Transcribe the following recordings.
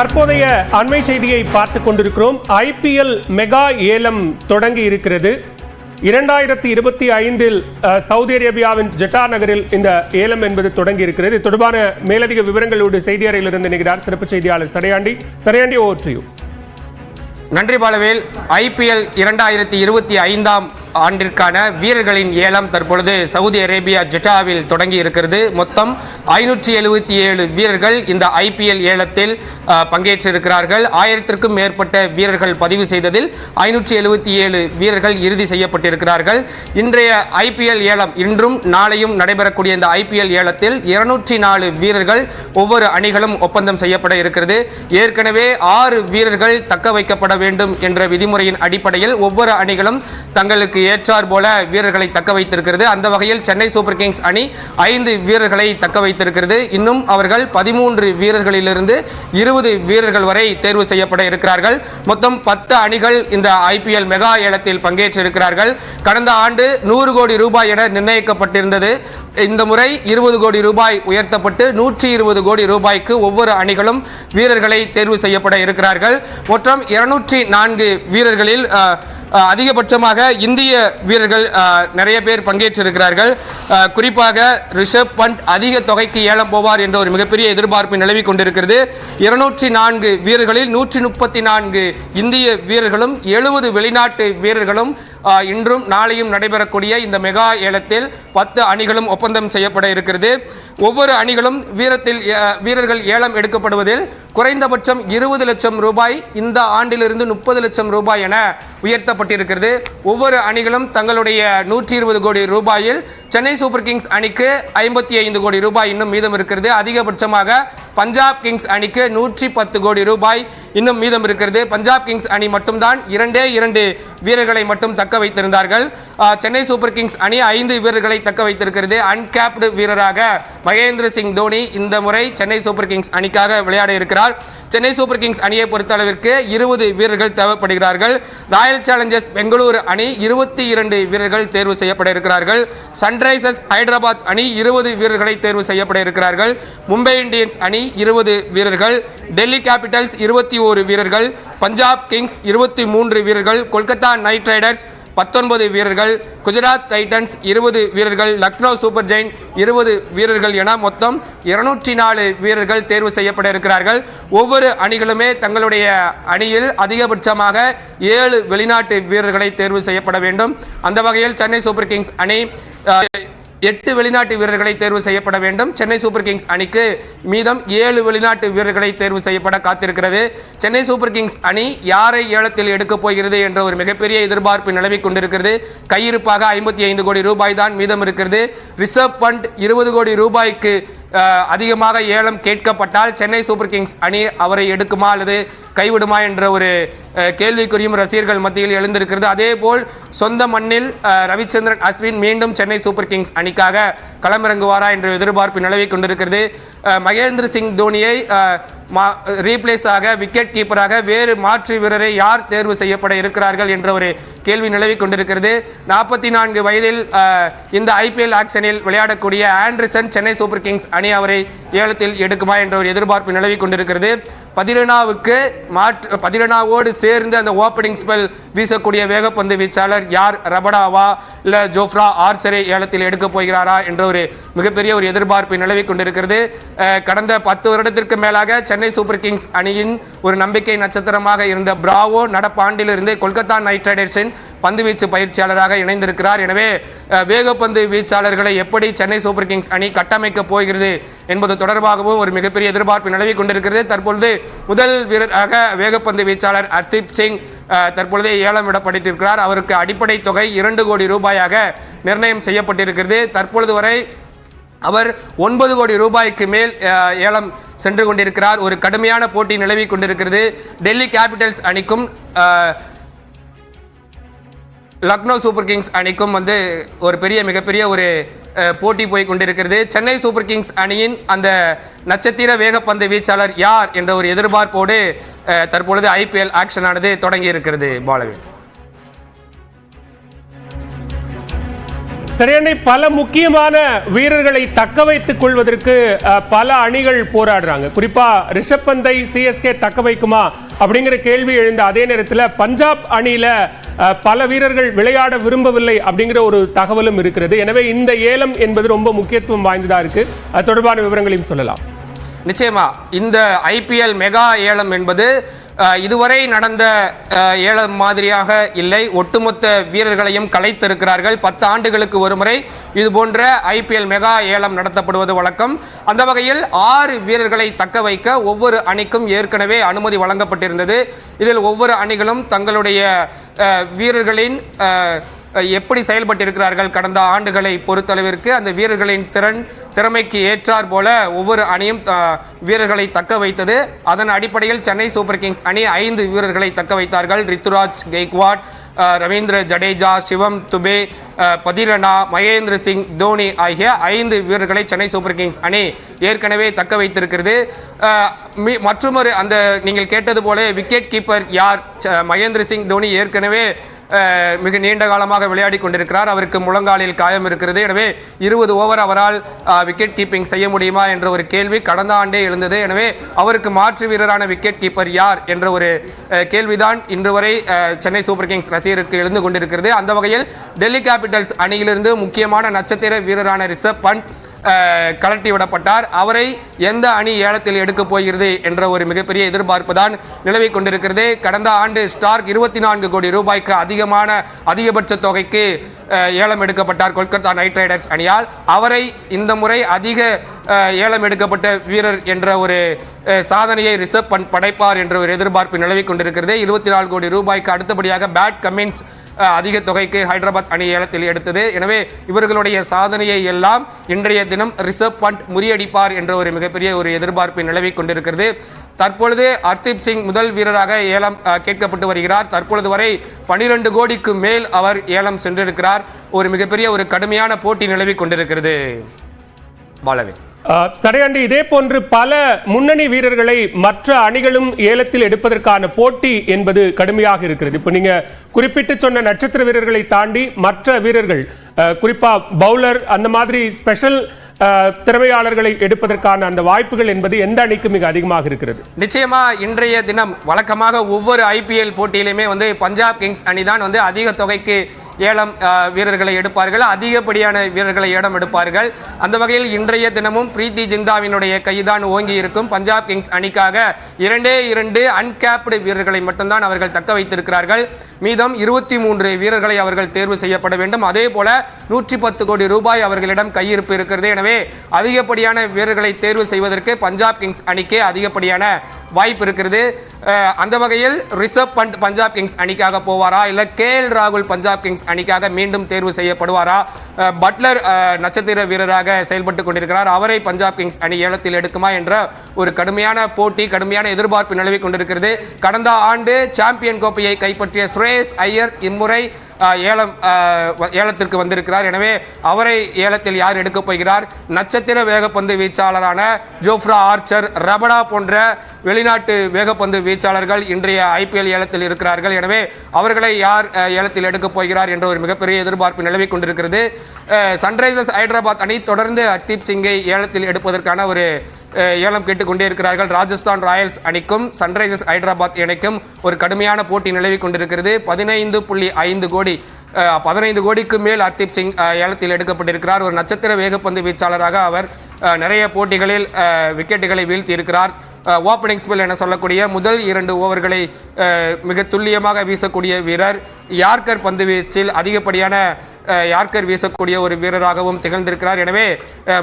தற்போதைய அண்மை செய்தியை பார்த்துக் கொண்டிருக்கிறோம். ஐபிஎல் மெகா ஏலம் தொடங்கி இருக்கிறது. 2025 சவுதி அரேபியாவின் ஜெட்டா நகரில் இந்த ஏலம் என்பது தொடங்கி இருக்கிறது. இது தொடர்பான மேலதிக விவரங்களோடு செய்தி அறையிலிருந்து இணைகிறார் சிறப்பு செய்தியாளர் சரையாண்டி. Over to you. நன்றி பாலவேல். ஐபிஎல் 2025 ஆண்டிற்கான வீரர்களின் ஏலம் தற்பொழுது சவுதி அரேபியா ஜெட்டாவில் தொடங்கி இருக்கிறது. மொத்தம் 577 வீரர்கள் இந்த ஐபிஎல் ஏலத்தில் பங்கேற்றிருக்கிறார்கள். 1000க்கும் மேற்பட்ட வீரர்கள் பதிவு செய்ததில் 577 வீரர்கள் இறுதி செய்யப்பட்டிருக்கிறார்கள். இன்றைய ஐபிஎல் ஏலம் இன்றும் நாளையும் நடைபெறக்கூடிய இந்த ஐபிஎல் ஏலத்தில் 204 வீரர்கள் ஒவ்வொரு அணிகளும் ஒப்பந்தம் செய்யப்பட இருக்கிறது. ஏற்கனவே 6 வீரர்கள் தக்க வைக்கப்பட வேண்டும் என்ற விதிமுறையின் அடிப்படையில் ஒவ்வொரு அணிகளும் தங்களுக்கு ஏற்றார் போல வீரர்களை தக்க வைத்திருக்கிறது. அந்த வகையில் சென்னை சூப்பர் கிங்ஸ் அணி 5 வீரர்களை தக்க வைத்திருக்கிறது. இன்னும் அவர்கள் 13 வீரர்களிலிருந்து 20 வீரர்கள் வரை தேர்வு செய்யப்பட இருக்கிறார்கள். மொத்தம் 10 அணிகள் இந்த ஐபிஎல் மெகா ஏலத்தில் பங்கேற்றிருக்கிறார்கள். கடந்த ஆண்டு 100 கோடி ரூபாய் என நிர்ணயிக்கப்பட்டிருந்தது. இந்த முறை 20 கோடி ரூபாய் உயர்த்தப்பட்டு 120 கோடி ரூபாய்க்கு ஒவ்வொரு அணிகளும் வீரர்களை தேர்வு செய்யப்பட இருக்கிறார்கள். மொத்தம் 204 வீரர்களில் அதிகபட்சமாக இந்திய வீரர்கள் நிறைய பேர் பங்கேற்றிருக்கிறார்கள். குறிப்பாக ரிஷப் பண்ட் அதிக தொகைக்கு ஏலம் போவார் என்ற ஒரு மிகப்பெரிய எதிர்பார்ப்பு நிலவி கொண்டிருக்கிறது. 204 வீரர்களில் 134 இந்திய வீரர்களும் 70 வெளிநாட்டு வீரர்களும் இன்றும் நாளையும் நடைபெறக்கூடிய இந்த மெகா ஏலத்தில் 10 அணிகளும் ஒப்பந்தம் செய்யப்பட இருக்கிறது. ஒவ்வொரு அணிகளும் வீரர்கள் ஏலம் எடுக்கப்படுவதில் குறைந்தபட்சம் 20 லட்சம் ரூபாய் இந்த ஆண்டிலிருந்து 30 லட்சம் ரூபாய் என உயர்த்தப்பட்டிருக்கிறது. ஒவ்வொரு அணிகளும் தங்களுடைய 120 கோடி ரூபாயில் சென்னை சூப்பர் கிங்ஸ் அணிக்கு 55 கோடி ரூபாய் இன்னும் மீதம் இருக்கிறது. அதிகபட்சமாக பஞ்சாப் கிங்ஸ் அணிக்கு 110 கோடி ரூபாய் இன்னும் மீதம் இருக்கிறது. பஞ்சாப் கிங்ஸ் அணி மட்டும்தான் 2 வீரர்களை மட்டும் தக்க வைத்திருந்தார்கள். சென்னை சூப்பர் கிங்ஸ் அணி 5 வீரர்களை தக்க வைத்திருக்கிறது. அன்கேப்டு வீரராக மகேந்திர சிங் தோனி இந்த முறை சென்னை சூப்பர் கிங்ஸ் அணிக்காக விளையாட இருக்கிறார். சென்னை சூப்பர் கிங்ஸ் அணியை பொறுத்தளவிற்கு 20 வீரர்கள் தேவைப்படுகிறார்கள். ராயல் சேலஞ்சர்ஸ் பெங்களூரு அணி 22 வீரர்கள் தேர்வு செய்யப்பட இருக்கிறார்கள். சன்ரைசர்ஸ் ஹைதராபாத் அணி 20 வீரர்களை தேர்வு செய்யப்பட இருக்கிறார்கள். மும்பை இந்தியன்ஸ் அணி 20 வீரர்கள், டெல்லி கேபிட்டல்ஸ் 21 வீரர்கள், பஞ்சாப் கிங்ஸ் 23 வீரர்கள், கொல்கத்தா நைட் ரைடர்ஸ் 19 வீரர்கள், குஜராத் டைட்டன்ஸ் 20 வீரர்கள், லக்னோ சூப்பர் ஜெயின்ட் 20 வீரர்கள் என மொத்தம் 204 வீரர்கள் தேர்வு செய்யப்பட இருக்கிறார்கள். ஒவ்வொரு அணிகளுமே தங்களுடைய அணியில் அதிகபட்சமாக 7 வெளிநாட்டு வீரர்களை தேர்வு செய்யப்பட வேண்டும். அந்த வகையில் சென்னை சூப்பர் கிங்ஸ் அணி 8 வெளிநாட்டு வீரர்களை தேர்வு செய்யப்பட வேண்டும். சென்னை சூப்பர் கிங்ஸ் அணிக்கு மீதம் 7 வெளிநாட்டு வீரர்களை தேர்வு செய்யப்பட காத்திருக்கிறது. சென்னை சூப்பர் கிங்ஸ் அணி யாரை ஏலத்தில் எடுக்கப் போகிறது என்ற ஒரு மிகப்பெரிய எதிர்பார்ப்பு நிலவி கொண்டிருக்கிறது. கையிருப்பாக 55 கோடி ரூபாய் தான் மீதம் இருக்கிறது. ரிஷப் பண்ட் 20 கோடி ரூபாய்க்கு அதிகமாக ஏலம் கேட்கப்பட்டால் சென்னை சூப்பர் கிங்ஸ் அணி அவரை எடுக்குமா அல்லது கைவிடுமா என்ற ஒரு கேள்விக்குறியும் ரசிகர்கள் மத்தியில் எழுந்திருக்கிறது. அதேபோல் சொந்த மண்ணில் ரவிச்சந்திரன் அஸ்வின் மீண்டும் சென்னை சூப்பர் கிங்ஸ் அணிக்காக களமிறங்குவாரா என்ற எதிர்பார்ப்பு நிலவி கொண்டிருக்கிறது. மகேந்திர சிங் தோனியை ரீப்ளேஸ் ஆக விக்கெட் கீப்பராக வேறு மாற்று வீரரை யார் தேர்வு செய்யப்பட இருக்கிறார்கள் என்ற ஒரு கேள்வி நிலவி கொண்டிருக்கிறது. 44 வயதில் இந்த ஐபிஎல் ஆக்ஷனில் விளையாடக்கூடிய ஆண்டர்சன் சென்னை சூப்பர் கிங்ஸ் அணி அவரை ஏலத்தில் எடுக்குமா என்ற ஒரு எதிர்பார்ப்பு நிலவி கொண்டிருக்கிறது. 17வோடு சேர்ந்து அந்த ஓப்பனிங் ஸ்பெல் வீசக்கூடிய வேகப்பந்து வீச்சாளர் யார்? ரபடாவா இல்ல ஜோஃப்ரா ஆர்ச்சரை ஏலத்தில் எடுக்கப் போகிறாரா என்ற ஒரு மிகப்பெரிய ஒரு எதிர்பார்ப்பு நிலவி கொண்டிருக்கிறது. கடந்த 10 வருடத்திற்கு மேலாக சென்னை சூப்பர் கிங்ஸ் அணியின் ஒரு நம்பிக்கை நட்சத்திரமாக இருந்த பிராவோ நடப்பாண்டிலிருந்து கொல்கத்தா நைட் ரைடர்ஸின் பந்துவீச்சு பயிற்சியாளராக இணைந்திருக்கிறார். எனவே வேகப்பந்து வீச்சாளர்களை எப்படி சென்னை சூப்பர் கிங்ஸ் அணி கட்டமைக்க போகிறது என்பது தொடர்பாகவும் ஒரு மிகப்பெரிய எதிர்பார்ப்பு நிலவி கொண்டிருக்கிறது. தற்பொழுது முதல் வீரராக வேகப்பந்து வீச்சாளர் ஹர்தீப் சிங் தற்பொழுது ஏலம் விடப்பட்டிருக்கிறார். அவருக்கு அடிப்படை தொகை 2 கோடி ரூபாயாக நிர்ணயம் செய்யப்பட்டிருக்கிறது. தற்பொழுது வரை அவர் 9 கோடி ரூபாய்க்கு மேல் ஏலம் சென்று கொண்டிருக்கிறார். ஒரு கடுமையான போட்டி நிலவி கொண்டிருக்கிறது. டெல்லி கேபிட்டல்ஸ் அணிக்கும் லக்னோ சூப்பர் கிங்ஸ் அணிக்கும் ஒரு மிகப்பெரிய ஒரு போட்டி போய் கொண்டிருக்கிறது. சென்னை சூப்பர் கிங்ஸ் அணியின் அந்த நட்சத்திர வேகப்பந்து வீச்சாளர் யார் என்ற ஒரு எதிர்பார்ப்போடு தற்பொழுது ஐபிஎல் ஆக்ஷன் ஆனது தொடங்கி இருக்கிறது. பாலவேல். சரியான பல முக்கியமான வீரர்களை தக்க வைத்துக் கொள்வதற்கு பல அணிகள் போராடுறாங்க. குறிப்பா ரிஷப் பந்தை சிஎஸ்கே தக்க வைக்குமா அப்படிங்கிற கேள்வி எழுந்த அதே நேரத்தில் பஞ்சாப் அணியில பல வீரர்கள் விளையாட விரும்பவில்லை அப்படிங்கிற ஒரு தகவலும் இருக்கிறது. எனவே இந்த ஏலம் என்பது ரொம்ப முக்கியத்துவம் வாய்ந்ததா இருக்கு. அது தொடர்பான விவரங்களையும் சொல்லலாம். நிச்சயமா இந்த ஐபிஎல் மெகா ஏலம் என்பது இதுவரை நடந்த ஏலம் மாதிரியாக இல்லை. ஒட்டுமொத்த வீரர்களையும் கலைத்திருக்கிறார்கள். 10 ஆண்டுகளுக்கு ஒரு முறை இது போன்ற ஐபிஎல் மெகா ஏலம் நடத்தப்படுவது வழக்கம். அந்த வகையில் 6 வீரர்களை தக்க வைக்க ஒவ்வொரு அணிக்கும் ஏற்கனவே அனுமதி வழங்கப்பட்டிருந்தது. இதில் ஒவ்வொரு அணிகளும் தங்களுடைய வீரர்களின் எப்படி செயல்பட்டிருக்கிறார்கள் கடந்த ஆண்டுகளை பொறுத்தளவிற்கு அந்த வீரர்களின் திறமைக்கு ஏற்றார் போல ஒவ்வொரு அணியும் வீரர்களை தக்க வைத்தது. அதன் அடிப்படையில் சென்னை சூப்பர் கிங்ஸ் அணி 5 வீரர்களை தக்க வைத்தார்கள். ரித்துராஜ் கெய்க்வாட், ரவீந்திர ஜடேஜா, சிவம் துபே, பதிரனா, மகேந்திர சிங் தோனி ஆகிய 5 வீரர்களை சென்னை சூப்பர் கிங்ஸ் அணி ஏற்கனவே தக்க வைத்திருக்கிறது. மற்றொரு அந்த நீங்கள் கேட்டது போல விக்கெட் கீப்பர் யார்? மகேந்திர சிங் தோனி ஏற்கனவே மிக நீண்ட காலமாக விளையாடி கொண்டிருக்கிறார். அவருக்கு முழங்காலில் காயம் இருக்கிறது. எனவே 20 ஓவர் அவரால் விக்கெட் கீப்பிங் செய்ய முடியுமா என்ற ஒரு கேள்வி கடந்த ஆண்டே எழுந்தது. எனவே அவருக்கு மாற்று வீரரான விக்கெட் கீப்பர் யார் என்ற ஒரு கேள்விதான் இன்று வரை சென்னை சூப்பர் கிங்ஸ் ரசிகருக்கு எழுந்து கொண்டிருக்கிறது. அந்த வகையில் டெல்லி கேபிட்டல்ஸ் அணியிலிருந்து முக்கியமான நட்சத்திர வீரரான ரிஷப் பந்த் கலட்டி விடப்பட்டார். அவரை எந்த அணி ஏலத்தில் எடுக்க போகிறது என்ற ஒரு மிகப்பெரிய எதிர்பார்ப்பு தான் நிலவிக் கொண்டிருக்கிறது. கடந்த ஆண்டு ஸ்டார்க் 24 கோடி ரூபாய்க்கு அதிகபட்ச தொகைக்கு ஏலம் எடுக்கப்பட்டார் கொல்கத்தா நைட் ரைடர்ஸ் அணியால். அவரை இந்த முறை அதிக ஏலம் எடுக்கப்பட்ட வீரர் என்ற ஒரு சாதனையை ரிஷப் பந்த் படைப்பார் என்ற ஒரு எதிர்பார்ப்பு நிலவிக் கொண்டிருக்கிறது. 24 கோடி ரூபாய்க்கு அடுத்தபடியாக பேட் கமின்ஸ் அதிக தொகைக்கு ஹைதராபாத் அணி ஏலத்தில் எடுத்தது. எனவே இவர்களுடைய சாதனையை எல்லாம் இன்றைய தினம் ரிஷப் பந்த் முறியடிப்பார் என்ற ஒரு மிகப்பெரிய ஒரு எதிர்பார்ப்பு நிலவிக் கொண்டிருக்கிறது. தற்பொழுது ஹர்தீப் சிங் முதல் வீரராக ஏலம் கேட்கப்பட்டு வருகிறார். தற்பொழுது வரை 12 கோடிக்கு மேல் அவர் ஏலம் சென்றிருக்கிறார். ஒரு மிகப்பெரிய ஒரு கடுமையான போட்டி நிலவிக் கொண்டிருக்கிறது. பாலவே சடையாண்டி, இதே போன்று பல முன்னணி வீரர்களை மற்ற அணிகளும் ஏலத்தில் எடுப்பதற்கான போட்டி என்பது கடுமையாக இருக்கிறது. இப்போ நீங்க குறிப்பிட்டு சொன்ன நட்சத்திர வீரர்களை தாண்டி மற்ற வீரர்கள், குறிப்பா பவுலர், அந்த மாதிரி ஸ்பெஷல் திறமையாளர்களை எடுப்பதற்கான அந்த வாய்ப்புகள் என்பது எந்த அணிக்கு மிக அதிகமாக இருக்கிறது? நிச்சயமா இன்றைய தினம் வழக்கமாக ஒவ்வொரு ஐபிஎல் போட்டியிலுமே பஞ்சாப் கிங்ஸ் அணி தான் அதிக தொகைக்கு ஏலம் வீரர்களை எடுப்பார்கள். அதிகப்படியான வீரர்களை ஏலம் எடுப்பார்கள். அந்த வகையில் இன்றைய தினமும் பிரீத்தி ஜிந்தாவினுடைய கைதான் ஓங்கி இருக்கும். பஞ்சாப் கிங்ஸ் அணிக்காக 2 அன்கேப்டு வீரர்களை மட்டும்தான் அவர்கள் தக்க வைத்திருக்கிறார்கள். மீதம் 23 வீரர்களை அவர்கள் தேர்வு செய்யப்பட வேண்டும். அதே போல 110 கோடி ரூபாய் அவர்களிடம் கையிருப்பு இருக்கிறது. எனவே அதிகப்படியான வீரர்களை தேர்வு செய்வதற்கு பஞ்சாப் கிங்ஸ் அணிக்கே அதிகப்படியான வாய்ப்பு இருக்கிறது. அந்த வகையில் ரிஷப் பந்த் பஞ்சாப் கிங்ஸ் அணிக்காக போவாரா, இல்லை KL ராகுல் பஞ்சாப் கிங்ஸ் அணிக்காக மீண்டும் தேர்வு செய்யப்படுவாரா? பட்லர் நட்சத்திர வீரராக செயல்பட்டு கொண்டிருக்கிறார். அவரை பஞ்சாப் கிங்ஸ் அணி ஏலத்தில் எடுக்குமா என்ற ஒரு கடுமையான போட்டி, கடுமையான எதிர்பார்ப்பு நிலவிக் கொண்டிருக்கிறது. கடந்த ஆண்டு சாம்பியன் கோப்பையை கைப்பற்றிய சுரேஷ் ஐயர் இம்முறை ஏலத்திற்கு வந்திருக்கிறார். எனவே அவரை ஏலத்தில் யார் எடுக்கப் போகிறார்? நட்சத்திர வேகப்பந்து வீச்சாளரான ஜோஃப்ரா ஆர்ச்சர், ரபடா போன்ற வெளிநாட்டு வேகப்பந்து வீச்சாளர்கள் இன்றைய ஐபிஎல் ஏலத்தில் இருக்கிறார்கள். எனவே அவர்களை யார் ஏலத்தில் எடுக்கப் போகிறார் என்ற ஒரு மிகப்பெரிய எதிர்பார்ப்பு நிலவிக் கொண்டிருக்கிறது. சன்ரைசர்ஸ் ஹைதராபாத் அணி தொடர்ந்து ஹர்தீப் சிங்கை ஏலத்தில் எடுப்பதற்கான ஒரு ஏலம் கேட்டுக்கொண்டே இருக்கிறார்கள். ராஜஸ்தான் ராயல்ஸ் அணிக்கும் சன்ரைசர்ஸ் ஹைதராபாத் அணிக்கும் ஒரு கடுமையான போட்டி நிலவிக் கொண்டிருக்கிறது. 15.5 கோடி 15 கோடிக்கு மேல் ஹர்தீப் சிங் ஏலத்தில் எடுக்கப்பட்டிருக்கிறார். ஒரு நட்சத்திர வேகப்பந்து வீச்சாளராக அவர் நிறைய போட்டிகளில் விக்கெட்டுகளை வீழ்த்தி இருக்கிறார். ஓப்பனிங் ஸ்பெல் என சொல்லக்கூடிய முதல் 2 ஓவர்களை மிக துல்லியமாக வீசக்கூடிய வீரர். யார்கர் பந்து வீச்சில் அதிகப்படியான யார்கர் வீசக்கூடிய ஒரு வீரராகவும் திகழ்ந்திருக்கிறார். எனவே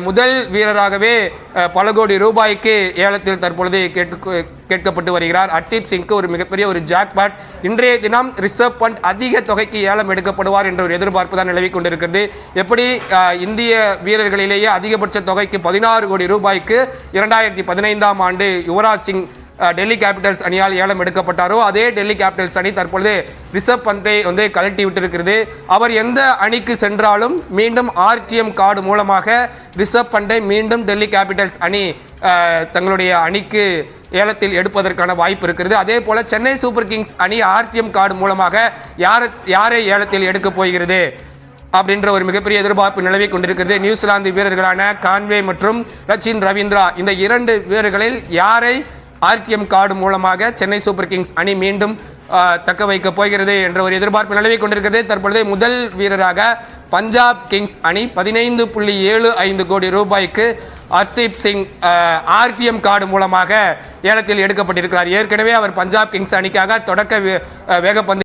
முதல் வீரராகவே பல கோடி ரூபாய்க்கு ஏலத்தில் தற்பொழுது கேட்கப்பட்டு வருகிறார். ஹர்தீப் சிங்க்கு ஒரு மிகப்பெரிய ஒரு ஜாக்பாட். இன்றைய தினம் ரிஷப் பந்த் அதிக தொகைக்கு ஏலம் எடுக்கப்படுவார் என்ற ஒரு எதிர்பார்ப்பு தான் நிலவிக் கொண்டிருக்கிறது. எப்படி இந்திய வீரர்களிலேயே அதிகபட்ச தொகைக்கு 16 கோடி ரூபாய்க்கு 2015ஆம் ஆண்டு யுவராஜ் சிங் டெல்லி கேபிட்டல்ஸ் அணியால் ஏலம் எடுக்கப்பட்டாரோ அதே டெல்லி கேபிட்டல்ஸ் அணி தற்பொழுது ரிஷப் பந்தை கழட்டி விட்டிருக்கிறது. அவர் எந்த அணிக்கு சென்றாலும் மீண்டும் RTM கார்டு மூலமாக ரிஷப் பந்தை மீண்டும் டெல்லி கேபிட்டல்ஸ் அணி தங்களுடைய அணிக்கு ஏலத்தில் எடுப்பதற்கான வாய்ப்பு இருக்கிறது. அதே போல சென்னை சூப்பர் கிங்ஸ் அணி RTM கார்டு மூலமாக யாரை ஏலத்தில் எடுக்க போகிறது? அப்படின்ற ஒரு மிகப்பெரிய எதிர்பார்ப்பு நிலவி கொண்டிருக்கிறது. நியூசிலாந்து வீரர்களான கான்வே மற்றும் ரச்சின் ரவீந்திரா இந்த 2 வீரர்களில் யாரை RTM கார்டு மூலமாக சென்னை சூப்பர் கிங்ஸ் அணி மீண்டும் தக்க வைக்க போகிறது என்ற ஒரு எதிர்பார்ப்பு நிலவி கொண்டிருக்கிறது. தற்பொழுது முதல் வீரராக பஞ்சாப் கிங்ஸ் அணி 15.75 கோடி ரூபாய்க்கு ஹர்தீப் சிங் RTM கார்டு மூலமாக ஏலத்தில் எடுக்கப்பட்டிருக்கிறார். ஏற்கனவே அவர் பஞ்சாப் கிங்ஸ் அணிக்காக தொடக்க வேகப்பந்து